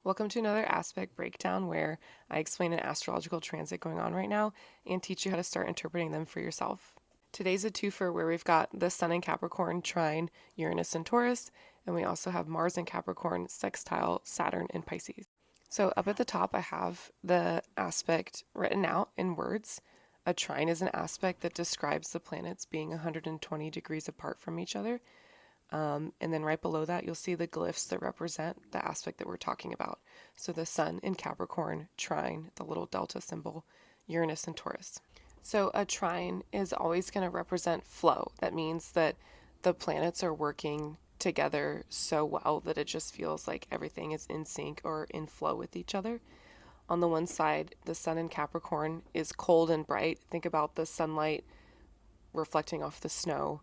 Welcome to another aspect breakdown where I explain an astrological transit going on right now and teach you how to start interpreting them for yourself. Today's a twofer where we've got the Sun in Capricorn, Trine, Uranus and Taurus, and we also have Mars in Capricorn, Sextile, Saturn and Pisces. So up at the top I have the aspect written out in words. A trine is an aspect that describes the planets being 120 degrees apart from each other. And then right below that, you'll see the glyphs that represent the aspect that we're talking about. So the Sun in Capricorn, Trine, the little delta symbol, Uranus and Taurus. So a trine is always going to represent flow. That means that the planets are working together so well that it just feels like everything is in sync or in flow with each other. On the one side, the Sun in Capricorn is cold and bright. Think about the sunlight reflecting off the snow.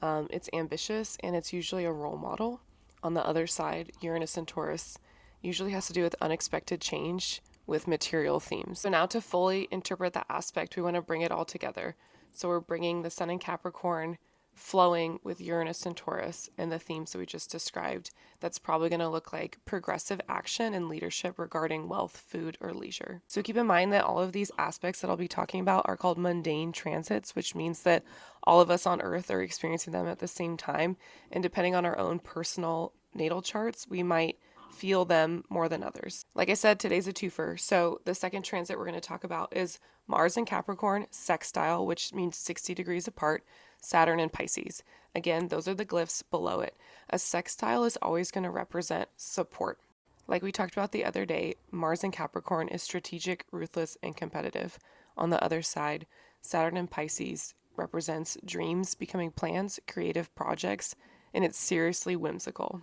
It's ambitious and it's usually a role model. On the other side, Uranus and Taurus usually has to do with unexpected change with material themes. So now to fully interpret the aspect, we want to bring it all together. So we're bringing the Sun in Capricorn flowing with Uranus and Taurus and the themes that we just described. That's probably going to look like progressive action and leadership regarding wealth, food, or leisure. So keep in mind that all of these aspects that I'll be talking about are called mundane transits, which means that all of us on Earth are experiencing them at the same time. And depending on our own personal natal charts, we might feel them more than others. Like I said, today's a twofer. So the second transit we're going to talk about is Mars in Capricorn, sextile, which means 60 degrees apart, Saturn and Pisces. Again, those are the glyphs below it. A sextile is always going to represent support. Like we talked about the other day, Mars in Capricorn is strategic, ruthless, and competitive. On the other side, Saturn in Pisces represents dreams becoming plans, creative projects, and it's seriously whimsical.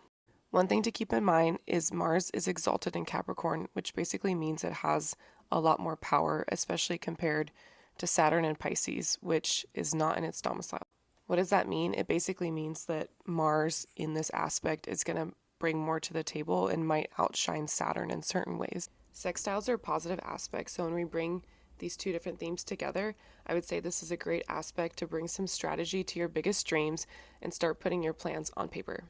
One thing to keep in mind is Mars is exalted in Capricorn, which basically means it has a lot more power, especially compared to Saturn and Pisces, which is not in its domicile. What does that mean? It basically means that Mars in this aspect is going to bring more to the table and might outshine Saturn in certain ways. Sextiles are positive aspects, so when we bring these two different themes together, I would say this is a great aspect to bring some strategy to your biggest dreams and start putting your plans on paper.